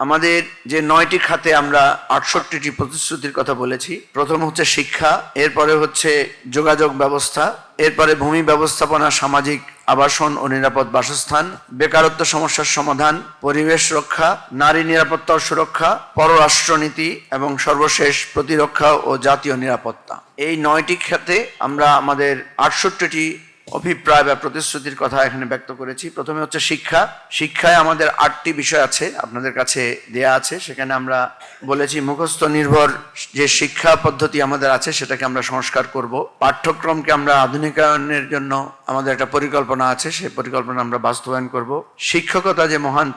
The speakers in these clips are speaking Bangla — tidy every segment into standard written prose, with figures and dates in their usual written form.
আমাদের যে 9টি খাতে আমরা 68টি প্রতিশ্রুতির কথা বলেছি। প্রথম হচ্ছে শিক্ষা, এরপরে হচ্ছে যোগাযোগ ব্যবস্থা, এরপরে ভূমি ব্যবস্থাপনা, সামাজিক আবাসন ও নিরাপদ বাসস্থান, বেকারত্ব সমস্যার সমাধান, পরিবেশ রক্ষা, নারী নিরাপত্তা ও সুরক্ষা, পররাষ্ট্রনীতি এবং সর্বশেষ প্রতিরক্ষা ও জাতীয় নিরাপত্তা। এই 9টি খাতে আমরা আমাদের 68টি অভিপ্রায় বা প্রতিশ্রুতির কথা এখানে ব্যক্ত করেছি। প্রথমে হচ্ছে শিক্ষা। শিক্ষায় আমাদের 8টি বিষয় আছে, আপনাদের কাছে দেয়া আছে। সেখানে আমরা বলেছি মুখস্থ নির্ভর যে শিক্ষা পদ্ধতি আমাদের আছে সেটাকে আমরা সংস্কার করব। পাঠ্যক্রমকে আমরা আধুনিকায়নের জন্য আমাদের একটা পরিকল্পনা আছে, সেই পরিকল্পনা আমরা বাস্তবায়ন করব। শিক্ষকতা যে মহান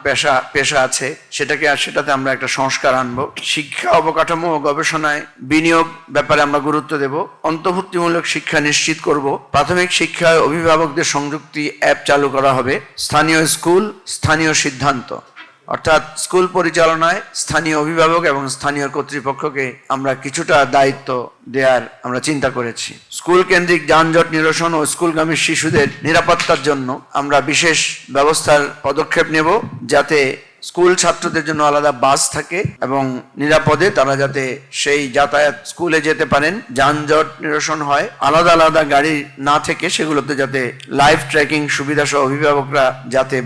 পেশা আছে সেটাতে আমরা একটা সংস্কার আনব। শিক্ষা অবকাঠামো ও গবেষণায় বিনিয়োগ ব্যাপারে আমরা গুরুত্ব দেব। অন্তর্ভুক্তিমূলক শিক্ষা নিশ্চিত করব। প্রাথমিক শিক্ষায় অভিভাবকদের সংযুক্তি অ্যাপ চালু করা হবে। স্থানীয় স্কুল, স্থানীয় সিদ্ধান্ত, অর্থাৎ স্কুল পরিচালনায় স্থানীয় অভিভাবক এবং স্থানীয় কর্তৃপক্ষকে আমরা কিছুটা দায়িত্ব দেওয়ার আমরা চিন্তা করেছি। স্কুল কেন্দ্রিক যানজট নিরসন ও স্কুলগামী শিশুদের নিরাপত্তার জন্য আমরা বিশেষ ব্যবস্থার পদক্ষেপ নেব, যাতে স্কুল ছাত্রদের জন্য আলাদা বাস থাকে এবং নিরাপদে তারা যাতে সেই যাতায়াত স্কুলে যেতে পারেন। যানজট নিরসন হয়, আলাদা আলাদা গাড়ি না থেকে সেগুলোতে যাতে লাইভ ট্র্যাকিং সুবিধা সহ অভিভাবকরা যাতে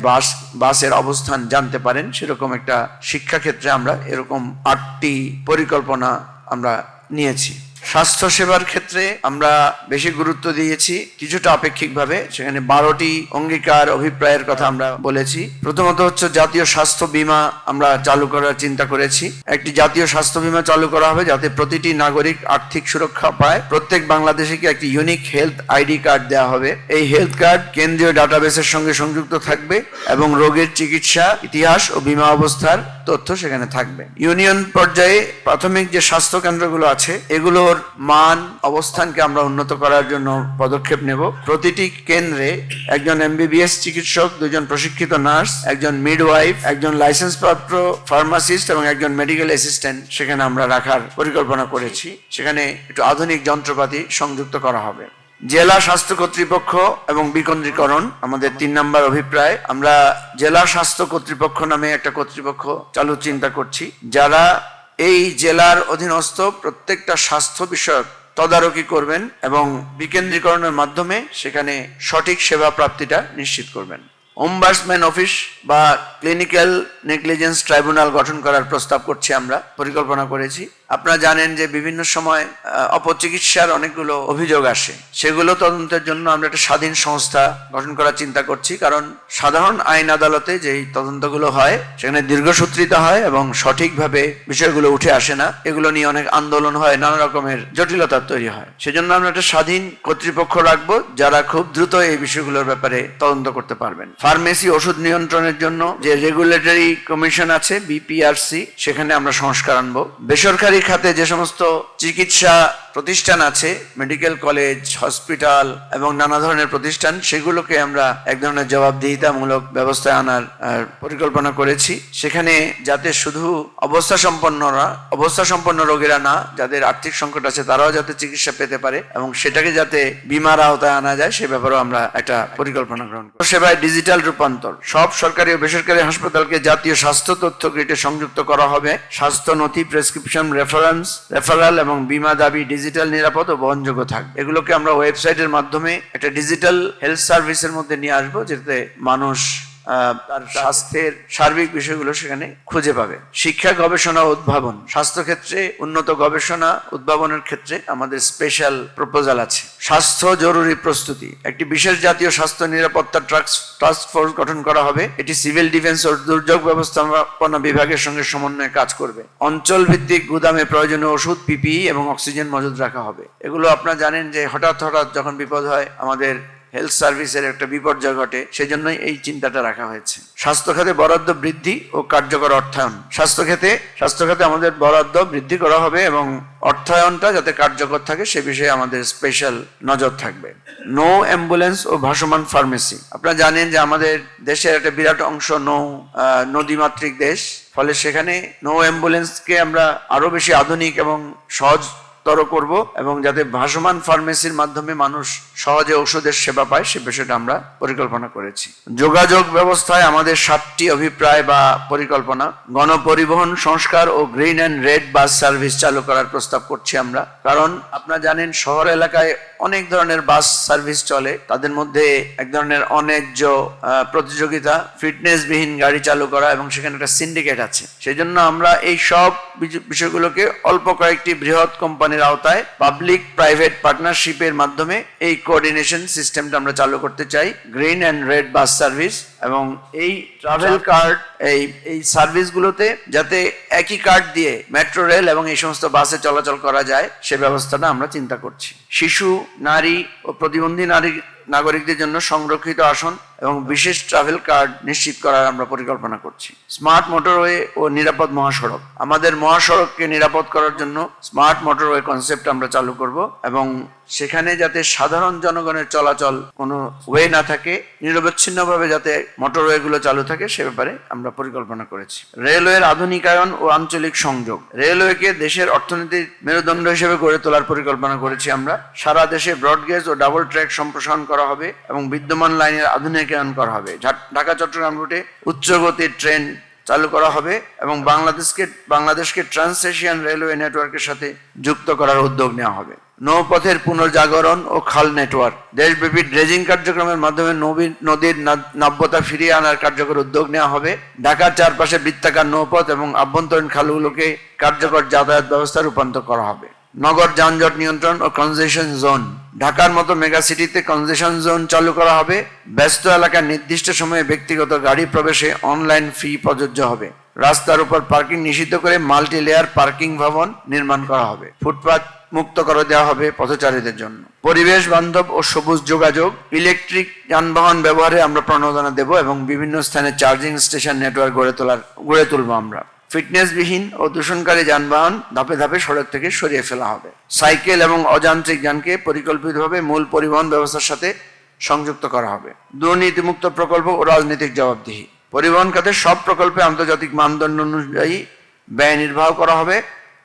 বাসের অবস্থান জানতে পারেন, সেরকম একটা শিক্ষাক্ষেত্রে আমরা এরকম 8টি পরিকল্পনা আমরা নিয়েছি। স্বাস্থ্য সেবার ক্ষেত্রে আমরা বেশি গুরুত্ব দিয়েছি কিছুটা আপেক্ষিকভাবে। সেখানে 12টি অঙ্গীকার অভিপ্রায়ের কথা আমরা বলেছি। প্রথমত হচ্ছে জাতীয় স্বাস্থ্য বীমা আমরা চালু করার চিন্তা করেছি। একটি জাতীয় স্বাস্থ্য বীমা চালু করা হবে যাতে প্রতিটি নাগরিক আর্থিক সুরক্ষা পায়। প্রত্যেক বাংলাদেশিকে একটি ইউনিক হেলথ আইডি কার্ড দেওয়া হবে। এই হেলথ কার্ড কেন্দ্রীয় ডাটাবেসের সঙ্গে সংযুক্ত থাকবে এবং রোগের চিকিৎসা ইতিহাস ও বীমা অবস্থার তথ্য সেখানে থাকবে। ইউনিয়ন পর্যায়ে প্রাথমিক যে স্বাস্থ্য কেন্দ্রগুলো আছে এগুলোর মান অবস্থানকে আমরা উন্নত করার জন্য পদক্ষেপ নেব। প্রতিটি কেন্দ্রে একজন এমবিবিএস চিকিৎসক, 2জন প্রশিক্ষিত নার্স, একজন মিডওয়াইফ, একজন লাইসেন্সপ্রাপ্ত ফার্মাসিস্ট এবং একজন মেডিকেল অ্যাসিস্ট্যান্ট সেখানে আমরা রাখার পরিকল্পনা করেছি। সেখানে একটু আধুনিক যন্ত্রপাতি সংযুক্ত করা হবে। জেলা স্বাস্থ্য কর্তৃপক্ষ এবং বিকেন্দ্রীকরণ আমাদের 3 নম্বর অভিপ্রায়। আমরা জেলা স্বাস্থ্য কর্তৃপক্ষ নামে একটা কর্তৃপক্ষ চালু চিন্তা করছি, যারা এই জেলার অধীনস্থ প্রত্যেকটা স্বাস্থ্য বিষয়ক তদারকি করবেন এবং বিকেন্দ্রীকরণের মাধ্যমে সেখানে সঠিক সেবা প্রাপ্তিটা নিশ্চিত করবেন। ওমবার্সম্যান অফিস বা ক্লিনিক্যাল নেগলিজেন্স ট্রাইব্যুনাল গঠন করার প্রস্তাব করছি, আমরা পরিকল্পনা করেছি। আপনারা জানেন যে বিভিন্ন সময় অপচিকিৎসার অনেকগুলো অভিযোগ আসে, সেগুলো তদন্তের জন্য আমরা একটা স্বাধীন সংস্থা গঠন করার চিন্তা করছি। কারণ সাধারণ আইন আদালতে যেই তদন্তগুলো হয় সেখানে দীর্ঘসূত্রিতা হয় এবং সঠিকভাবে বিষয়গুলো উঠে আসে না। এগুলো নিয়ে অনেক আন্দোলন হয়, নানা রকমের জটিলতা তৈরি হয়। সেজন্য আমরা একটা স্বাধীন কর্তৃপক্ষ রাখবো যারা খুব দ্রুত এই বিষয়গুলোর ব্যাপারে তদন্ত করতে পারবেন। ফার্মেসি ওষুধ নিয়ন্ত্রণের জন্য যে রেগুলেটরি কমিশন আছে বিপিআরসি, সেখানে আমরা সংস্কার আনবো। বেসরকারি খাতে যে সমস্ত চিকিৎসা প্রতিষ্ঠান আছে, মেডিকেল কলেজ, হসপিটাল এবং নানা ধরনের প্রতিষ্ঠান, সেগুলোকে আমরা এক ধরনের জবাবদিহিতামূলক ব্যবস্থায় আনার পরিকল্পনা করেছি। সেখানে যাতে শুধু অবস্থা সম্পন্ন রোগীরা না, যাদের আর্থিক সংকট আছে তারাও যাতে চিকিৎসা পেতে পারে এবং সেটাকে যাতে বীমার আওতায় আনা যায়, সে ব্যাপারেও আমরা একটা পরিকল্পনা গ্রহণ করি। সেবায় ডিজিটাল রূপান্তর, সব সরকারি ও বেসরকারি হাসপাতালকে জাতীয় স্বাস্থ্য তথ্য গ্রিডে সংযুক্ত করা হবে। স্বাস্থ্য নথি, প্রেসক্রিপশন, রেফারাল এবং বীমা দাবি ডিজিটাল, নিরাপদ ও বহনযোগ্য থাকবে। এগুলোকে আমরা ওয়েবসাইটের মাধ্যমে একটা ডিজিটাল হেলথ সার্ভিসের মধ্যে নিয়ে আসবো, যাতে মানুষ তার স্বাস্থ্যের সার্বিক বিষয়গুলো সেখানে খুঁজে পাবে। শিক্ষা, গবেষণা ও উদ্ভাবন, স্বাস্থ্য ক্ষেত্রে উন্নত গবেষণা উদ্ভাবনের ক্ষেত্রে আমাদের স্পেশাল প্রপোজাল আছে। স্বাস্থ্য জরুরি প্রস্তুতি, একটি বিশেষ জাতীয় স্বাস্থ্য নিরাপত্তা টাস্ক ফোর্স গঠন করা হবে। এটি সিভিল ডিফেন্স ও দুর্যোগ ব্যবস্থাপনা বিভাগের সঙ্গে সমন্বয়ে কাজ করবে। অঞ্চল ভিত্তিক গুদামে প্রয়োজনীয় ওষুধ, পিপিই এবং অক্সিজেন মজুদ রাখা হবে। এগুলো আপনারা জানেন যে হঠাৎ যখন বিপদ হয় আমাদের হেলথ সার্ভিসের একটা বিপর্যয় ঘটে, সেজন্যই এই চিন্তাটা রাখা হয়েছে। স্বাস্থ্য খাতে বরাদ্দ বৃদ্ধি ও কার্যকর অর্থায়ন, স্বাস্থ্য খাতে আমাদের বরাদ্দ বৃদ্ধি করা হবে এবং অর্থায়নটা যাতে কার্যকর থাকে সে বিষয়ে আমাদের স্পেশাল নজর থাকবে। নৌ অ্যাম্বুলেন্স ও ভাসমান ফার্মেসি, আপনারা জানেন যে আমাদের দেশের একটা বিরাট অংশ নদীমাতৃক দেশ, ফলে সেখানে নৌ অ্যাম্বুলেন্সকে আমরা আরো বেশি আধুনিক এবং সহজ বৃহত্তর করব এবং যাতে ভাসমান ফার্মেসির মাধ্যমে মানুষ সহজে ওষুধের সেবা পায় সে বিষয়টা আমরা পরিকল্পনা করেছি। যোগাযোগ ব্যবস্থায় আমাদের 7টি অভিপ্রায় বা পরিকল্পনা। গণপরিবহন সংস্কার ও green and red bus service চালু করার প্রস্তাব করছি আমরা, কারণ আপনারা জানেন শহর এলাকায় অনেক ধরনের বাস সার্ভিস চলে, তাদের মধ্যে এক ধরনের অন্যায্য প্রতিযোগিতা, ফিটনেসবিহীন গাড়ি চালু করা এবং সেখানে একটা সিন্ডিকেট আছে। সেই জন্য আমরা এই সব বিষয়গুলোকে অল্প কয়েকটি বৃহৎ কোম্পানির আওতায় পাবলিক প্রাইভেট পার্টনারশিপের মাধ্যমে এই কোঅর্ডিনেশন সিস্টেমটা আমরা চালু করতে চাই, green and red bus service. এবং এই ট্রাভেল কার্ড এই সার্ভিসগুলোতে যাতে একই কার্ড দিয়ে মেট্রো রেল এবং এই সমস্ত বাসে চলাচল করা যায় সে ব্যবস্থাটা আমরা চিন্তা করছি। শিশু, নারী ও প্রতিবন্ধী নাগরিকদের জন্য সংরক্ষিত আসন এবং বিশেষ ট্রাভেল কার্ড নিশ্চিত করার আমরা পরিকল্পনা করছি। স্মার্ট মোটরওয়ে ও নিরাপদ মহাসড়ক, আমাদের মহাসড়ককে নিরাপদ করার জন্য স্মার্ট মোটরওয়ে কনসেপ্ট আমরা চালু করব এবং সেখানে যাতে সাধারণ জনগণের চলাচল কোনো ওয়ে না থাকে, নিরবচ্ছিন্নভাবে যাতে মোটরওয়েগুলো চালু থাকে সে ব্যাপারে আমরা পরিকল্পনা করেছি। রেলওয়ের আধুনিকায়ন ও আঞ্চলিক সংযোগ, রেলওয়েকে দেশের অর্থনীতির মেরুদণ্ড হিসেবে গড়ে তোলার পরিকল্পনা করেছি আমরা। সারা দেশে ব্রডগেজ ও ডাবল ট্র্যাক সম্প্রসারণ করা হবে এবং বিদ্যমান লাইনের আধুনিকায়ন করা হবে। ঢাকা চট্টগ্রাম রুটে উচ্চগতির ট্রেন চালু করা হবে এবং বাংলাদেশকে ট্রান্স এশিয়ান রেলওয়ে নেটওয়ার্কের সাথে যুক্ত করার উদ্যোগ নেওয়া হবে। নৌপথের পুনর্জাগরণ ও খাল নেটওয়ার্ক, দেশব্যাপী ড্রেজিং কার্যক্রমের মাধ্যমে নদীর নাব্যতা ফিরিয়ে আনার কার্যকর উদ্যোগ নেওয়া হবে। ঢাকার চারপাশে বৃত্তাকার নৌপথ এবং আভ্যন্তরীণ খালগুলোকে কার্যকর যাতায়াত ব্যবস্থা রূপান্তর করা হবে। নগর যানজট নিয়ন্ত্রণ ও কনজেশন জোন, ঢাকার মতো মেগা সিটিতে কনজেশন জোন চালু করা হবে। ব্যস্ত এলাকার নির্দিষ্ট সময়ে ব্যক্তিগত গাড়ি প্রবেশে অনলাইন ফি প্রযোজ্য হবে। রাস্তার উপর পার্কিং নিষিদ্ধ করে মাল্টি লেয়ার পার্কিং ভবন নির্মাণ করা হবে। ফুটপাত মুক্ত করে দেওয়া হবে পথচারীদের জন্য। পরিবেশ বান্ধব ও সবুজ যোগাযোগ, ইলেকট্রিক যানবাহন ব্যবহারে আমরা প্রণোদনা দেব এবং বিভিন্ন স্থানে চার্জিং স্টেশন নেটওয়ার্ক গড়ে তুলব আমরা। ফিটনেসবিহীন ও দূষণকারী যানবাহন ধাপে ধাপে সড়ক থেকে সরিয়ে ফেলা হবে। সাইকেল এবং অযান্ত্রিক যানকে পরিকল্পিতভাবে মূল পরিবহন ব্যবস্থার সাথে সংযুক্ত করা হবে। দুর্নীতিমুক্ত প্রকল্প ও রাজনৈতিক জবাবদিহি, পরিবহন খাতের সব প্রকল্পে আন্তর্জাতিক মানদণ্ড অনুযায়ী ব্যয় নির্বাহ করা হবে।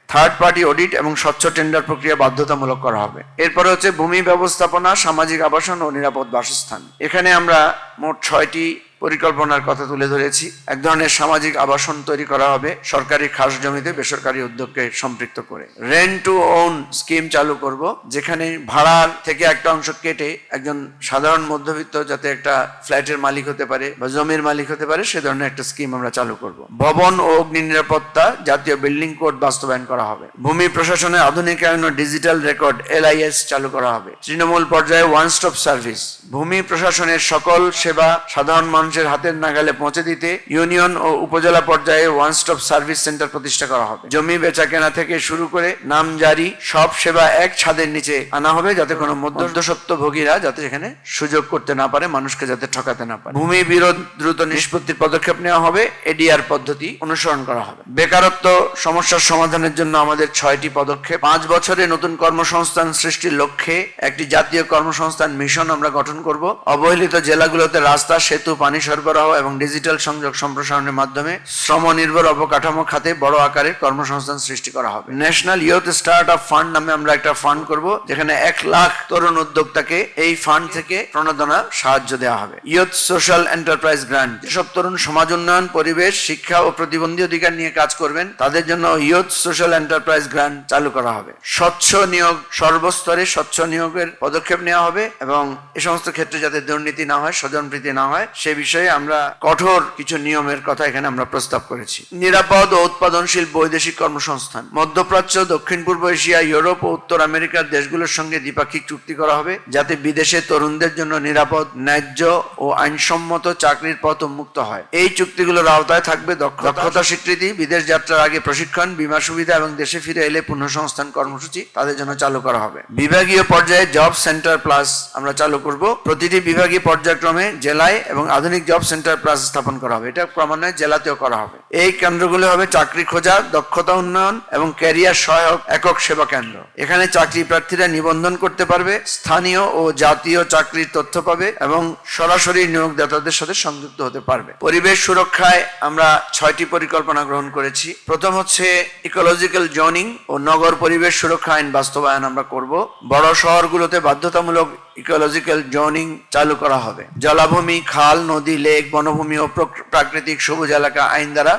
থার্ড পার্টি অডিট এবং স্বচ্ছ টেন্ডার প্রক্রিয়া বাধ্যতামূলক করা হবে। এরপরে হচ্ছে ভূমি ব্যবস্থাপনা, সামাজিক আবাসন ও নিরাপদ বাসস্থান। এখানে আমরা মোট 6টি পরিকল্পনার কথা তুলে ধরেছি। এক ধরনের সামাজিক আবাসন তৈরি করা হবে সরকারি খাস জমিতে বেসরকারি উদ্যোগকে সম্পৃক্ত করে। রেন্ট টু ওন স্কিম চালু করব, যেখানে ভাড়ার থেকে একটা অংশ কেটে একজন সাধারণ মধ্যবিত্ত যাতে একটা ফ্ল্যাটের মালিক হতে পারে বা জমির মালিক হতে পারে সে ধরনের একটা স্কিম আমরা চালু করব। ভবন ও অগ্নি নিরাপত্তা জাতীয় বিল্ডিং কোড বাস্তবায়ন করা হবে। ভূমি প্রশাসনে আধুনিকায়ন ও ডিজিটাল রেকর্ড LIS চালু করা হবে। তৃণমূল পর্যায়ে ওয়ান স্টপ সার্ভিস, ভূমি প্রশাসনের সকল সেবা সাধারণ মানুষের হাতের নাগালে পৌঁছে দিতে ইউনিয়ন ও উপজেলা পর্যায়ে ওয়ান স্টপ সার্ভিস সেন্টার প্রতিষ্ঠা করা হবে। জমি বেচা কেনা থেকে শুরু করে নামজারি সব সেবা এক ছাদের নিচে আনা হবে, যাতে কোনো মধ্যস্বত্বভোগীরা যাতে এখানে সুযোগ করতে না পারে, মানুষকে যাতে ঠকাতে না পারে। ভূমি বিরোধ দ্রুত নিষ্পত্তির পদক্ষেপ নেওয়া হবে, ADR পদ্ধতি অনুসরণ করা হবে। বেকারত্ব সমস্যার সমাধানের জন্য আমাদের 6টি পদক্ষেপ। 5 বছরে নতুন কর্মসংস্থান সৃষ্টির লক্ষ্যে একটি জাতীয় কর্মসংস্থান মিশন আমরা গঠন করব। অবহেলিত জেলাগুলোতে রাস্তা, সেতু, পানি সরবরাহ এবং ডিজিটাল সংযোগ সম্প্রসারণের মাধ্যমে শ্রম নির্ভর অবকাঠামো খাতে বড় আকারের কর্মসংস্থান সৃষ্টি করা হবে। National youth start up fund নামে আমরা একটা ফান্ড করব, যেখানে 1 লাখ তরুণ উদ্যোক্তাকে এই ফান্ড থেকে প্রণোদনা সাহায্য দেওয়া হবে। ইয়ুথ সোশ্যাল এন্টারপ্রাইজ গ্রান্ট, যেসব তরুণ সমাজ উন্নয়ন, পরিবেশ, শিক্ষা ও প্রতিবন্ধী অধিকার নিয়ে কাজ করবেন তাদের জন্য ইয়ুথ সোশ্যাল এন্টারপ্রাইজ গ্রান্ট চালু করা হবে। স্বচ্ছ নিয়োগ, সর্বস্তরে স্বচ্ছ নিয়োগের পদক্ষেপ নেওয়া হবে এবং এ সমস্ত ক্ষেত্রে যাতে দুর্নীতি না হয়, স্বজনপ্রীতি না হয় সে বিষয়ে আমরা কঠোর কিছু নিয়মের কথা এখানে আমরা প্রস্তাব করেছি। নিরাপদ ও উৎপাদনশীল বৈদেশিক কর্মসংস্থান, মধ্যপ্রাচ্য, দক্ষিণ পূর্ব এশিয়া, ইউরোপ ও উত্তর আমেরিকার দেশগুলোর সঙ্গে দ্বিপাক্ষিক চুক্তি করা হবে, যাতে বিদেশে তরুণদের জন্য নিরাপদ, ন্যায্য ও আইনসম্মত চাকরির পথ উন্মুক্ত হয়। এই চুক্তিগুলোর আওতায় থাকবে দক্ষতা স্বীকৃতি, বিদেশ যাত্রার আগে প্রশিক্ষণ, বীমা সুবিধা এবং দেশে ফিরে এলে পুনঃসংস্থান কর্মসূচি তাদের জন্য চালু করা হবে। বিভাগীয় পর্যায়ে জব সেন্টার প্লাস আমরা চালু করব। প্রতিটি বিভাগীয় পর্যায়ক্রমে জেলায় এবং আধুনিক আধুনিক জব সেন্টার প্লাস স্থাপন করা হবে। এটা ক্রমান্বয়ে জেলাতেও করা হবে। এই কেন্দ্রগুলো হবে চাকরি খোঁজা, দক্ষতা উন্নয়ন এবং ক্যারিয়ার সহায়ক একক সেবা কেন্দ্র। এখানে চাকরি প্রার্থীরা নিবন্ধন করতে পারবে, স্থানীয় ও জাতীয় চাকরির তথ্য পাবে এবং সরাসরি নিয়োগদাতাদের সাথে সংযুক্ত হতে পারবে। পরিবেশ সুরক্ষায় আমরা 6টি পরিকল্পনা গ্রহণ করেছি। প্রথম হচ্ছে ইকোলজিক্যাল জোনিং ও নগর পরিবেশ সুরক্ষা আইন বাস্তবায়ন আমরা করব। বড় শহরগুলোতে বাধ্যতামূলক ইকোলজিক্যাল জোনিং চালু করা হবে। জলাভূমি, খাল, নদী, লেক, বনভূমি ও প্রাকৃতিক সবুজ এলাকা আইন দ্বারা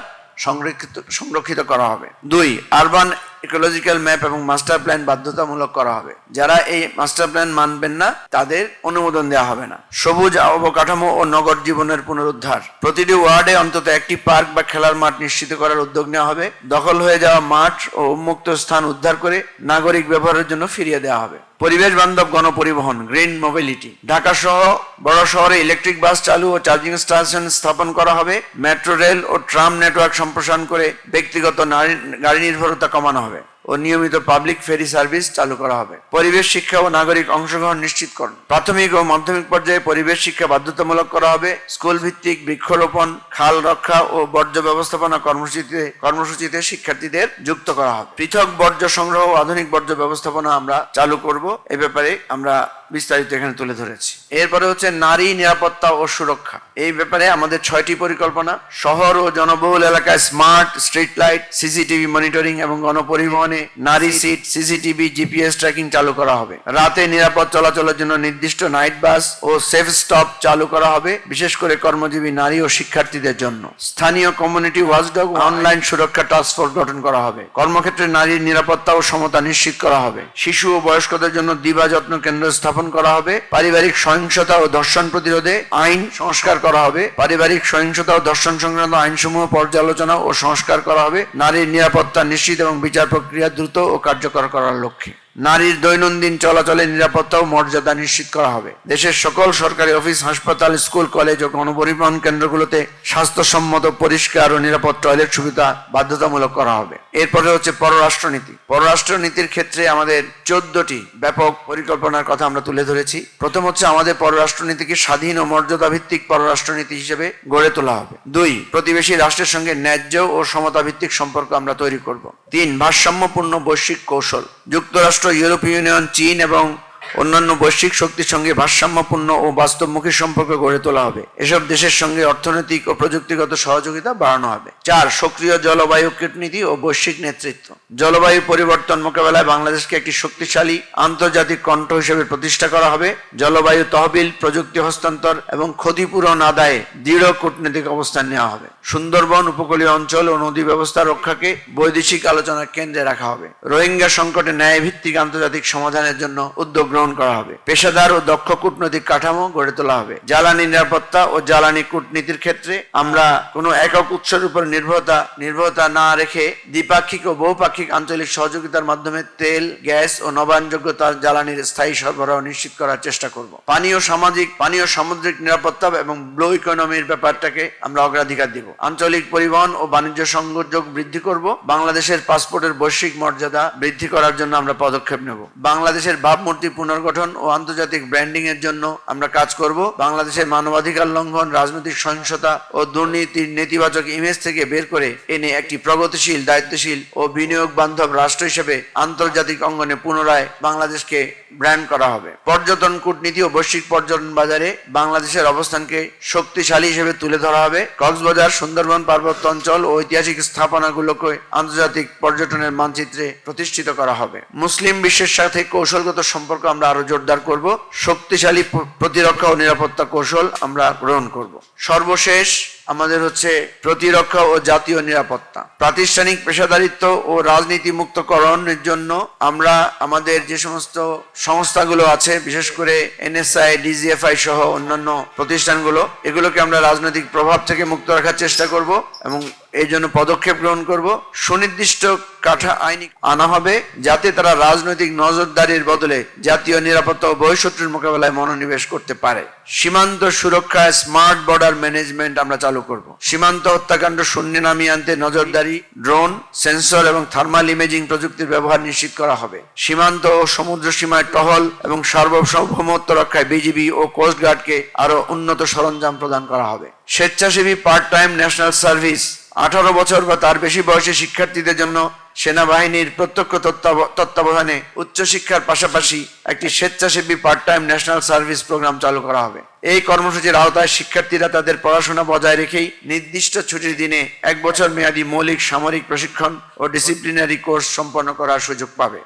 সংরক্ষিত করা হবে। 2, আরবান ইকোলজিক্যাল ম্যাপ এবং মাস্টার প্ল্যান বাধ্যতামূলক করা হবে। যারা এই মাস্টার প্ল্যান মানবেন না তাদের অনুমোদন দেওয়া হবে না। সবুজ অবকাঠামো ও নগর জীবনের পুনরুদ্ধার। প্রতিটি ওয়ার্ডে অন্তত একটি পার্ক বা খেলার মাঠ নিশ্চিত করার উদ্যোগ নেওয়া হবে। দখল হয়ে যাওয়া মাঠ ও উন্মুক্ত স্থান উদ্ধার করে নাগরিক ব্যবহারের জন্য ফিরিয়ে দেওয়া হবে। পরিবেশ বান্ধব গণপরিবহন, গ্রিন মোবিলিটি। ঢাকা সহ বড় শহরে ইলেকট্রিক বাস চালু ও চার্জিং স্টেশন স্থাপন করা হবে। মেট্রো রেল ও ট্রাম নেটওয়ার্ক সম্প্রসারণ করে ব্যক্তিগত গাড়ি নির্ভরতা কমানো হবে ও নিয়মিত পাবলিক ফেরি সার্ভিস চালু করা হবে। পরিবেশ শিক্ষা ও নাগরিক অংশগ্রহণ নিশ্চিতকরণ। প্রাথমিক ও মাধ্যমিক পর্যায়ে পরিবেশ শিক্ষা বাধ্যতামূলক করা হবে। স্কুল ভিত্তিক বৃক্ষরোপণ, খাল রক্ষা ও বর্জ্য ব্যবস্থাপনা কর্মসূচিতে শিক্ষার্থীদের যুক্ত করা হবে। পৃথক বর্জ্য সংগ্রহ ও আধুনিক বর্জ্য ব্যবস্থাপনা আমরা চালু করব। এ ব্যাপারে আমরা বিস্তারিত এখানে তুলে ধরেছি। এরপরে হচ্ছে নারী নিরাপত্তা ও সুরক্ষা। এই ব্যাপারে আমাদের 6টি পরিকল্পনা। শহর ও জনবহুল এলাকায় smart street light, CCTV monitoring এবং গণপরিবহনে নারী সিট, সিসিটিভি, জিপিএস ট্র্যাকিং চালু করা হবে। রাতে নিরাপদ চলাচলের জন্য নির্দিষ্ট নাইট বাস ও সেফ স্টপ চালু করা হবে, বিশেষ করে কর্মজীবী নারী ও শিক্ষার্থীদের জন্য। স্থানীয় কমিউনিটি ওয়াচডগ, অনলাইন সুরক্ষা টাস্কফোর্স গঠন করা হবে। কর্মক্ষেত্রে নারীর নিরাপত্তা ও সমতা নিশ্চিত করা হবে। শিশু ও বয়স্কদের জন্য দিবা যত্ন কেন্দ্র স্থাপন করা হবে। পারিবারিক সহিংসতা ও ধর্ষণ প্রতিরোধে আইন সংস্কার করা হবে। পারিবারিক সহিংসতা ও ধর্ষণ সংক্রান্ত আইনসমূহ পর্যালোচনা ও সংস্কার করা হবে, নারীর নিরাপত্তা নিশ্চিত এবং বিচার প্রক্রিয়া দ্রুত ও কার্যকর করার লক্ষ্যে। নারীর দৈনন্দিন চলাচলে নিরাপত্তা ও মর্যাদা নিশ্চিত করা হবে। দেশের সকল সরকারি অফিস, হাসপাতাল, স্কুল, কলেজ ও গণপরিবহন কেন্দ্রগুলোতে স্বাস্থ্যসম্মত, পরিষ্কার ও নিরাপদ টয়লেট সুবিধা বাধ্যতামূলক করা হবে। এরপরে হচ্ছে পররাষ্ট্রনীতি। পররাষ্ট্রনীতির ক্ষেত্রে আমাদের 14টি ব্যাপক পরিকল্পনার কথা আমরা তুলে ধরেছি। প্রথম হচ্ছে আমাদের পররাষ্ট্রনীতিকে স্বাধীন ও মর্যাদা ভিত্তিক পররাষ্ট্রনীতি হিসেবে গড়ে তোলা হবে। 2, প্রতিবেশী রাষ্ট্রের সঙ্গে ন্যায্য ও সমতা ভিত্তিক সম্পর্ক আমরা তৈরি করব। 3, ভারসাম্যপূর্ণ বৈশ্বিক কৌশল। যুক্তরাষ্ট্র, ইউরোপীয় ইউনিয়ন, চীন এবং অন্যান্য বৈশ্বিক শক্তির সঙ্গে ভারসাম্যপূর্ণ ও বাস্তবমুখী সম্পর্ক গড়ে তোলা হবে। এসব দেশের সঙ্গে অর্থনৈতিক ও প্রযুক্তিগত সহযোগিতা বাড়ানো হবে। 4, সক্রিয় জলবায়ু কূটনীতি ও বৈশ্বিক নেতৃত্ব। জলবায়ু পরিবর্তন মোকাবেলায় বাংলাদেশকে একটি শক্তিশালী আন্তর্জাতিক কণ্ঠ হিসেবে প্রতিষ্ঠা করা হবে। জলবায়ু তহবিল, প্রযুক্তি হস্তান্তর এবং ক্ষতিপূরণ আদায়ে দৃঢ় কূটনৈতিক অবস্থান নেওয়া হবে। সুন্দরবন উপকূলীয় অঞ্চল ও নদী ব্যবস্থা রক্ষাকে বৈদেশিক আলোচনার কেন্দ্রে রাখা হবে। রোহিঙ্গা সংকটে ন্যায়ভিত্তিক আন্তর্জাতিক সমাধানের জন্য উদ্যোগ গ্রহণ করা হবে। পেশাদার ও দক্ষ কূটনৈতিক কাঠামো গড়ে তোলা হবে। জ্বালানি নিরাপত্তা ও জ্বালানি কূটনীতির ক্ষেত্রে আমরা কোনো একক উৎসের উপর নির্ভরতা না রেখে দ্বিপাক্ষিক ও বহুপাক্ষিক আঞ্চলিক সহযোগিতার মাধ্যমে তেল, গ্যাস ও নবায়নযোগ্য জ্বালানির স্থায়ী সরবরাহ নিশ্চিত করার চেষ্টা করব। পানীয় সামুদ্রিক নিরাপত্তা এবং ব্লু ইকোনমির ব্যাপারটাকে আমরা অগ্রাধিকার দিব। আঞ্চলিক পরিবহন ও বাণিজ্য সংযোগ বৃদ্ধি করব। বাংলাদেশের পাসপোর্টের বৈশ্বিক মর্যাদা বৃদ্ধি করার জন্য আমরা পদক্ষেপ নেব। বাংলাদেশের ভাবমূর্তি পুনর্গঠন ও আন্তর্জাতিক ব্র্যান্ডিং এর জন্য আমরা কাজ করব। বাংলাদেশের মানবাধিকার লঙ্ঘন, রাজনৈতিক সহিংসতা ও দুর্নীতির নেতিবাচক ইমেজ থেকে বের করে এনে একটি প্রগতিশীল, দায়িত্বশীল ও বিনিয়োগ বান্ধব রাষ্ট্র হিসেবে আন্তর্জাতিক অঙ্গনে পুনরায় বাংলাদেশকে ব্র্যান্ড করা হবে। পর্যটন কূটনীতি ও বৈশ্বিক পর্যটন বাজারে বাংলাদেশের অবস্থানকে শক্তিশালী হিসেবে তুলে ধরা হবে। কক্সবাজার, সুন্দরবন পার্বত্য অঞ্চল ও ঐতিহাসিক স্থাপনাগুলোকে আন্তর্জাতিক পর্যটনের মানচিত্রে প্রতিষ্ঠিত করা হবে। মুসলিম বিশ্বের সাথে কৌশলগত সম্পর্ক আমরা আরো জোরদার করব। শক্তিশালী প্রতিরক্ষা ও নিরাপত্তা কৌশল আমরা গ্রহণ করব। সর্বশেষ আমাদের হচ্ছে প্রতিরক্ষা ও জাতীয় নিরাপত্তা। প্রাতিষ্ঠানিক পেশাদারিত্ব ও রাজনীতি মুক্তকরণের জন্য আমরা আমাদের যে সমস্ত সংস্থাগুলো আছে, বিশেষ করে এনএসআই, ডিজিএফআই সহ অন্যান্য প্রতিষ্ঠানগুলো, এগুলোকে আমরা রাজনৈতিক প্রভাব থেকে মুক্ত রাখার চেষ্টা করব এবং এই জন্য পদক্ষেপ গ্রহণ করব। সুনির্দিষ্ট আইন আনা হবে যাতে তারা রাজনৈতিক নজরদারির বদলে জাতীয় নিরাপত্তা ও বহিঃশত্রুর মোকাবেলায় মনোনিবেশ করতে পারে। সীমান্ত সুরক্ষায় স্মার্ট বর্ডার ম্যানেজমেন্ট আমরা চালু চালু করব। সীমান্ত হত্যাকাণ্ড শূন্যে নামিয়ে আনতে নজরদারি, ড্রোন, সেন্সর এবং থার্মাল ইমেজিং প্রযুক্তির ব্যবহার নিশ্চিত করা হবে। সীমান্ত ও সমুদ্র সীমায় টহল এবং সার্বভৌমত্ব রক্ষায় বিজিবি ও কোস্টগার্ডকে আরো উন্নত সরঞ্জাম প্রদান করা হবে। স্বেচ্ছাসেবী পার্ট টাইম ন্যাশনাল সার্ভিস, 18 বছর বা তার বেশি বয়সী শিক্ষার্থীদের জন্য সেনাবাহিনীর প্রত্যক্ষ তত্ত্বাবধানে উচ্চশিক্ষার পাশাপাশি একটি স্বেচ্ছাসেবী part time national service programme চালু করা হবে। এই কর্মসূচির আওতায় শিক্ষার্থীরা তাদের পড়াশোনা বজায় রেখেই নির্দিষ্ট ছুটির দিনে 1 বছর মেয়াদী মৌলিক সামরিক প্রশিক্ষণ ও ডিসিপ্লিনারি কোর্স সম্পন্ন করার সুযোগ পাবে।